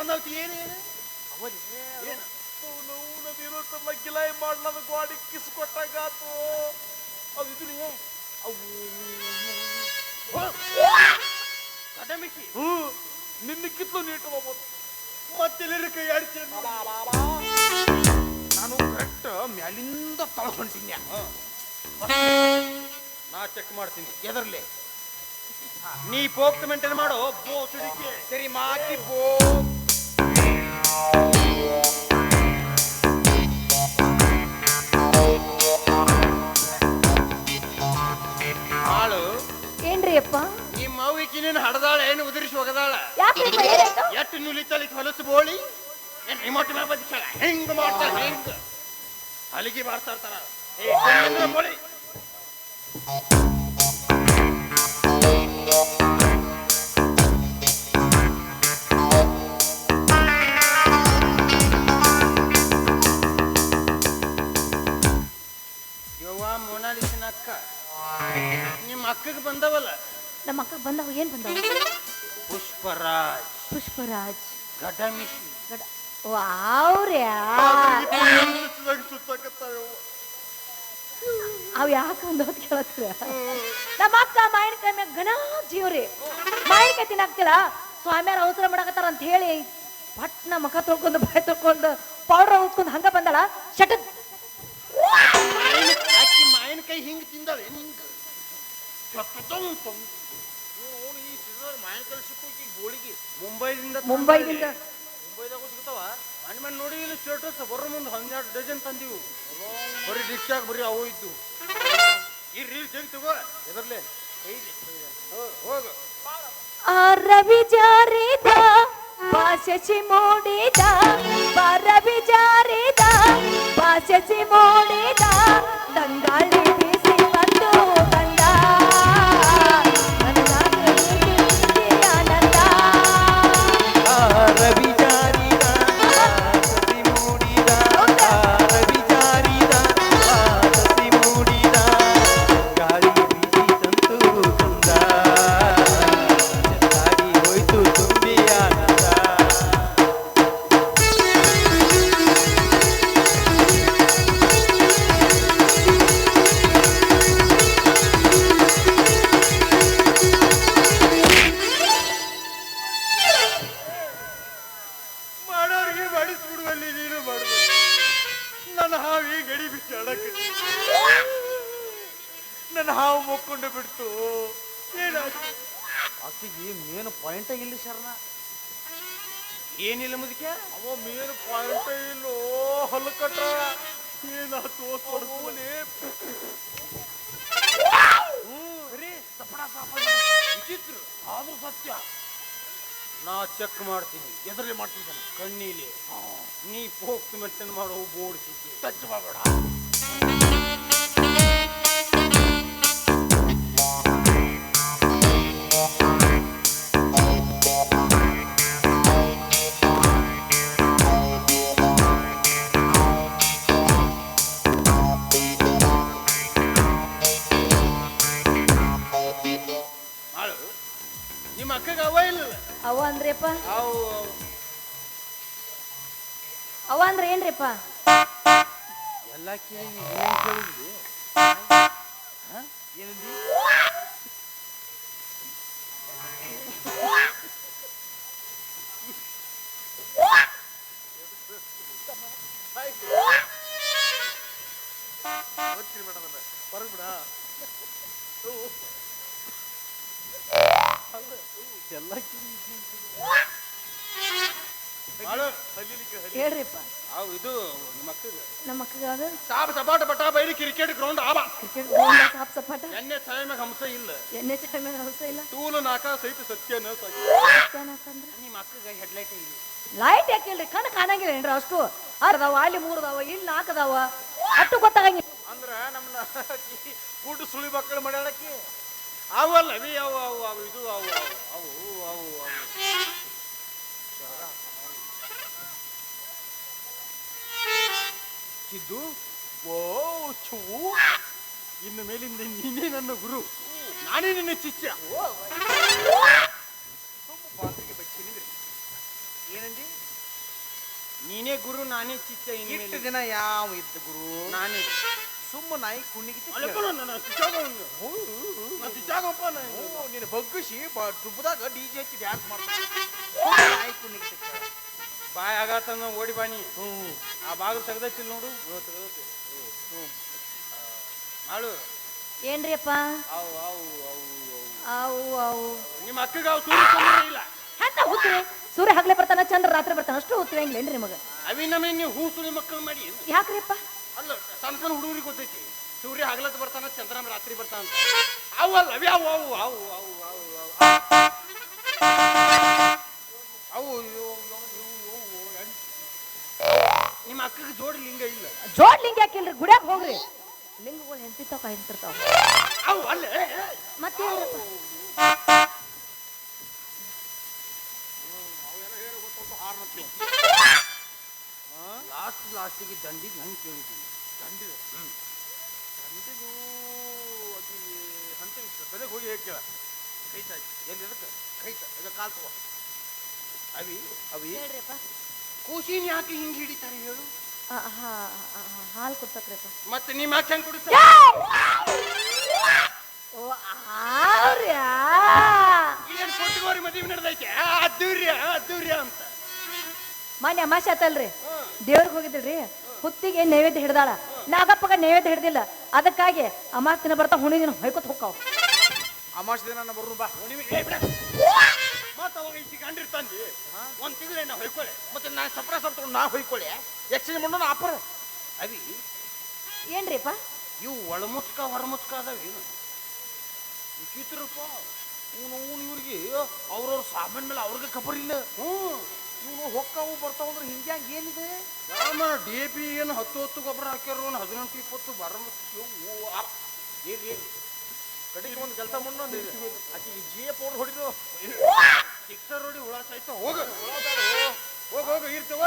ಬಂದಲ್ತಿ ಏನೇನು ಅವನೇನೋಟಲ್ಲ ಗಿಲಾಯಿ ಮಾಡ್ಲದ ಗಾಡಿ ಕಿಸ್ ಕೊಟ್ಟಾಗಾತು ಅವು ಇದು ಅವು ಕಡಮಿಸಿ ನಿನ್ನ ಕಿತ್ಲು ನೀಟು ಹೋಗ್ಬೋದು ಮತ್ತೆ ಕೈ ಆಡ್ಸಿ ನಾನು ಕರೆಕ್ಟ್ ಮ್ಯಾಲಿಂದ ತಳ ಹೊಂಟಿನ್ಯ ನಾ ಚೆಕ್ ಮಾಡ್ತೀನಿ ಎದರ್ಲೆ ನೀ ಪೋಕ್ತ ಮೇಂಟೈನ್ ಮಾಡೋ ಬೋ ಸುಡಿಕೆ ಸರಿ ಮಾಕಿ ಬೋ ಹಾಳು ಏನ್ರಿ ಅಪ್ಪ ಈ ಮಾವಿಕಿ ನೀನು ಹಡದಾಳ ಏನು ಉದುರಿಸಿ ಹೋಗದಾಳ ಎಷ್ಟು ನುಲಿತಲಿಕ್ಕೆ ಹೊಲಸು ಬೋಳಿ ಏನ್ ರಿಮೋಟ್ ಮೇಲೆ ಬದುಕಲ್ಲ ಹೆಂಗ್ ಮಾಡ್ತಾರ ಹೆಂಗ್ ಅಲಿಗೆ ಮಾಡ್ತಾ ಇರ್ತಾರ ಬೋಳಿ ಯವ್ವ ಮೋನಾಲಿಸಿನ ಅಕ್ಕ ನಿಮ್ಮ ಅಕ್ಕಗೆ ಬಂದವಲ್ಲ ನಮ್ಮ ಅಕ್ಕ ಬಂದವ ಏನ್ ಬಂದವ ಪುಷ್ಪರಾಜ್ ಗಡಮಿಸಿ ಅವ್ರ್ಯಾ ಅವ್ ಯಾಕೆ ಬಂದವ್ ಕೇಳತ್ರ ನಮ್ಮ ಅಕ್ಕ ಮಾವಿನಕಾಯಿ ಮ್ಯಾಗ ಘನ ಜೀವ್ರಿ ಮಾವಿನಕಾಯಿ ತಿನ್ನಾಕ್ತಿಲ್ಲ ಸ್ವಾಮಿಯಾರ ಅವಸರ ಮಾಡಕತ್ತಾರ ಅಂತ ಹೇಳಿ ಪಟ್ನ ಮಖ ತೊಳ್ಕೊಂಡು ಬಾಯಿ ತೊಳ್ಕೊಂಡು ಪೌಡರ್ ಉತ್ಕೊಂಡು ಹಂಗ ಬಂದಳ ಶಟದ್ ಮಾವಿನಕಾಯಿ ಹಿಂಗ್ ತಿಂದಾಳೆ ಹಿಂಗ ಮಾವಿನಕಾಯಿ ಸಿಕ್ಕಿ ಗೋಳಿಗೆ ಮುಂಬೈದಿಂದ ಸಿಗ್ತಾವ ಮಣ್ಣು ಮಣ್ಣು ನೋಡಿ ಇಲ್ಲಿ ಸ್ಟೇಟಸ್ ಬರೋ ಮುಂದೆ 12 ಡಜನ್ ತಂದಿವು ಬರೀ ಡಿಶ್ಚಾಗ ಬರೀ ಅವು ಇದ್ದು ಈ ರೀಲ್ ತೆಗಿ ತಗೋ ಎದರ್ಲೆ ಹೋಗು ರವಿ ಜಾರಿದ ಬಾಸಸಿ ಮೂಡಿದ ರವಿ ಜಾರಿದ ಬಾಸಸಿ ಮೂಡಿದ ತಂಗಾಳಿ ಬೀಸಿ ಬಂದು ಕಂಡ ಆನಂದ ರವಿ ಜಾರಿದ ಬಾಸಸಿ ಮೂಡಿದ ರವಿ ಜಾರಿದ ಬಾಸಸಿ ಮೂಡಿದ ಗಾಳಿ ಬೀಸಿ ತಂತು ಕಂದ ಚೆನ್ನಾಗಿ ಹೋಯ್ತು ತುಂಬಿ ಆನಂದ ಮಾಡೋರಿಗೆ ಮಾಡಿಸ್ಬಿಡುವಲ್ಲಿ ನೀನು ಮಾಡುವ ನನ್ನ ಹಾವಿ ಗಡಿ ಬಿಟ್ಟು ಅಡಕ್ಕೆ ನನ್ನ ಹಾವು ಮುಕ್ಕೊಂಡು ಬಿಡ್ತು ಏನಾಯ್ತು ಆಕೆಗೆ ಮೇನ್ ಪಾಯಿಂಟ ಇಲ್ಲಿ ಶರಣ ಏನಿಲ್ಲ ಮುದಕ್ಕೆ ಅವ ಮೇನ್ ಪಾಯಿಂಟ ಇಲ್ಲೋ ಹಲ್ಕಟ್ಟ ಏನಾಯ್ತು ವಿಚಿತ್ರ ಆದ್ರೂ ಸತ್ಯ ನಾ ಚೆಕ್ ಮಾಡ್ತೀನಿ ಎದರಲ್ಲಿ ಮಾಡ್ತಿದ್ದಾನೆ ಕಣ್ಣೀಲಿ ನೀ ಪೋಕ್ತು ಮೆಟ್ಟನ್ ಮಾಡೋ ಬೋರ್ಡ್ ಸಿಕ್ಕಿ ಟಚ್ ಮಾಡಬೇಡ ನಿಮ್ಮ ಅಕ್ಕಗ ಅವ ಇಲ್ಲ ಅವ ಅಂದ್ರಿಪ್ಪ ಅವು ಅವ ಅಂದ್ರೆ ಏನ್ರಿಪ್ಪ ಎಲ್ಲ ಕೇಳಿ ಏನ್ ಕೇಳಿದ್ವಿ ಏನಂದಿ ಹೊರಗ್ಬಿಡ ಎಲ್ಲ ಹೇಳ್ರಿಪ್ಪ ಅವು ಇದು ನಮ್ಮ ಅಕ್ಕಗ ಅದು ಸಾಬ್ ಸಪಾಟ ಬಟ ಬೈಲಿ ಕ್ರಿಕೆಟ್ ಗ್ರೌಂಡ್ ಆವ ಕ್ರಿಕೆಟ್ ಗ್ರೌಂಡ್ ಸಾಪ್ ಸಪಾಟ ಎಣ್ಣೆ ಚಾಯ್ ಮ್ಯಾಗ ಹಂಸ ಇಲ್ಲ ಎಣ್ಣೆ ಚಾಯ್ ಮೇಲೆ ಅವಸ ಇಲ್ಲ ಟೂಲು ನಾಕ ಸಹಿತ ಸತ್ಯನ ಸತ್ಯನಂದ್ರೆ ನಿಮ್ಮ ಅಕ್ಕಗ ಹೆಡ್ಲೈಟ್ ಇಲ್ಲ ಲೈಟ್ ಯಾಕೆ ಇಲ್ರಿ ಕಣ್ಣು ಕಾಣಂಗಿಲ್ಲ ಏನ್ರಿ ಅಷ್ಟು ಅರ್ಧವ ಅಲ್ಲಿ 3 ಅದಾವ ಇಲ್ಲಿ 4 ಅದಾವ ಅಷ್ಟು ಗೊತ್ತಾಗಂಗಿಲ್ಲ ಅಂದ್ರ ನಮ್ಮನ್ನ ಕೂಟು ಸುಳಿ ಮಕ್ಕಳು ಮಾಡ್ಯಾಳಕ್ಕೆ ಅವಲ್ಲ ಅವಿ ಅವು ಅವು ಅವು ಇದು ಅವು ಅವು ಅವು ಅವು ಚಿದ್ದು ಓ ಚೂ ಇನ್ನು ಮೇಲಿಂದ ನೀನೇ ನನ್ನ ಗುರು ನಾನೇ ನಿನ್ನ ಶಿಷ್ಯ ಪಾತ್ರೆಗೆ ಬಚ್ಚಿ ನಿಂದ್ರಿ ಏನಂದಿ? ನೀನೇ ಗುರು ನಾನೇ ಶಿಷ್ಯ. ಇಷ್ಟು ಇನ್ಮೇಲೆ ದಿನ ಯಾವ ಇದ್ದ ಗುರು? ನಾನೇ. ಸುಮ್ಮ ನಾಯಿ ಕುಣ್ಣಿಗೆ ನೀನು ಬಗ್ಗಿಸಿ ದುಬ್ಬದಾಗ ಡಿಜೆ ಹಚ್ಚಿ ಡ್ಯಾನ್ಸ್ ಮಾಡ್ತಾನೆ. ನಾಯಿ ಕುಣ್ಣಿಗೆ ಬಾಯ್ ಆಗತ್ತನ್ನ ಓಡಿ ಬಾನಿ. ಆ ಬಾಗಿಲು ತೆಗ್ದೈತಿಲ್ ನೋಡು. ಮಾಡು. ಏನ್ರಿ ಅಪ್ಪ? ಅವು ಅವು ಅವು ಅವು ಅವು ನಿಮ್ಮ ಅಕ್ಕಗ ಅವು ಸೂರ್ಯ ಚಂದ್ರ ಇಲ್ಲ. ಎಂತ ಹುತ್ರಿ? ಸೂರ್ಯ ಹಗ್ಲೆ ಬರ್ತಾನ, ಚಂದ್ರ ರಾತ್ರಿ ಬರ್ತಾನ, ಅಷ್ಟು ಹುತ್ರಿ ಹಂಗ್ಲೇನ್ರಿ ನಿಮಗ? ಅವಿ ನಮಗೆ ನೀವು ಹೂ ಸುಳಿ ಮಕ್ಕಳು ಮಾಡಿ. ಯಾಕ್ರಿಪ್ಪ? ಅಲ್ಲ, ಸಣ್ಣ ಸಣ್ಣ ಹುಡುಗರಿಗೆ ಗೊತ್ತೈತಿ ಸೂರ್ಯ ಹಗಲತ್ ಬರ್ತಾನ, ಚಂದ್ರನ ರಾತ್ರಿ ಬರ್ತಾನ ಅಂತ. ಅವಲ್ಲ ಅವಿ ಅವು ಅವು ಅವು ಅವು ಅವು ಅವು ನಿಮ್ಮ ಅಕ್ಕಗೆ ಜೋಡಿ ಲಿಂಗ ಇಲ್ಲ. ಜೋಡ್ ಲಿಂಗ ಯಾಕಿಲ್ರಿ? ಗುಡ್ಯಾಗ ಹೋಗ್ರಿ, ಲಿಂಗಗಳು ಹೆಂತಿರ್ತಾವ ಕಾಯಿಂತಿರ್ತಾವ. ಅವು ಅಲ್ಲೇ ಮತ್ತೇನ್ರಪ್ಪ? ಲಾಸ್ಟಿಗೆ ದಂಡಿಗೆ ಹಂಗೆ ಕೇಳಿದ್ವಿ. ದಂಡಿಗೆ ದಂಡಿಗೂ ಅತಿ ಹಂತ ಬೆಲೆಗೆ ಹೋಗಿ ಹೇಳಿ ಕೇಳ. ಕೈತ ಎಲ್ಲಿ ಅದಕ್ಕೆ ಕೈತ ಇದು ಕಾಲ್ ತಗೋ. ಅವಿ ಅವಿ ಹೇಳ್ರಿಪ್ಪ. ಕೂಸಿನ ಯಾಕೆ ಹಿಂಗೆ ಹಿಡಿತಾರೆ ಹೇಳು? ಹಾಲು ಕೊಡ್ತಕ್ರಿಪ್ಪ. ಮತ್ತೆ ನಿಮ್ಮ ಅಕ್ಕ ಹೆಂಗೆ ಕುಡಿಸ್ತಾರೆ? ಓ ಆರ್ಯಾ, ಏನು ಕೊಟ್ಟಗೋರಿ ಮದುವೆ ನಡೆದೈತೆ ಅದ್ದೂರ್ಯ ಅದ್ದೂರ್ಯ ಅಂತ. ಮೊನ್ನೆ ಅಮಾಶೆ ಆತಲ್ರಿ, ದೇವ್ರಿಗೆ ಹೋಗಿದ್ರಿ, ಹುತ್ತಿಗೆ ನೈವೇದ್ಯ ಹಿಡ್ದಾಳ. ನಾಗಪ್ಪಗ ನೈವೇದ್ಯ ಹಿಡ್ದಿಲ್ಲ, ಅದಕ್ಕಾಗಿ ಅಮಾಸ್ ದಿನ ಬರ್ತಾ ಹುಣಿ ದಿನ ಹೊಯ್ಕೊತ ಹೋಗ್ತಾವ. ಅಮಾವಾಸ್ಯೆ ದಿನ ಬರು ಬಾ. ಮತ್ತೆ ಅವಾಗ ಇಷ್ಟು ಗಂಡಿರ್ತಾನೆ ಒಂದು ತಿಂಗಳು ಎಣ್ಣೆ ಹೊಯ್ಕೊಳ್ಳಿ. ಮತ್ತೆ ನಾ ಸಪ್ರ ತಗೊಂಡು ನಾ ಹೊಯ್ಕೊಳ್ಳಿ ಎಕ್ಸ್ಚೇಂಜ್ ಮಾಡೋಣ ಆಪರ್. ಅವಿ ಏನ್ರಿಪ್ಪ? ಇವು ಒಳಮುಚ್ಕ ಹೊರಮುಚ್ಕ ಅದಾವಿ ವಿಚಿತ್ರಪ್ಪ. ಇವ್ರಿಗೆ ಅವ್ರವ್ರ ಸಾಮಾನ್ ಮೇಲೆ ಅವ್ರಿಗೆ ಖಬರ್ ಇಲ್ಲ. ಇವನು ಹೊಕ್ಕಾವು ಬರ್ತಾವ ಅಂದ್ರೆ ಹಿಂಗೆ ಏನಿದೆ? ರಾಮ DAP ಏನು 10 ಗೊಬ್ಬರ ಹಾಕ್ಯಾರ, 18-20 ಬರ ಕಡೆಗೆ ಒಂದು ಕೆಲಸ ಮಾಡೋಣ, ಆಕೆ GA ಪೌಡರ್ ಹೊಡಿದು ಸಿಕ್ಸರ್ ಹೊಡಿ ಹುಳ ಸಾಯ್ತ. ಹೋಗ ಹೋಗ ಹೋಗ ಇರ್ತವ.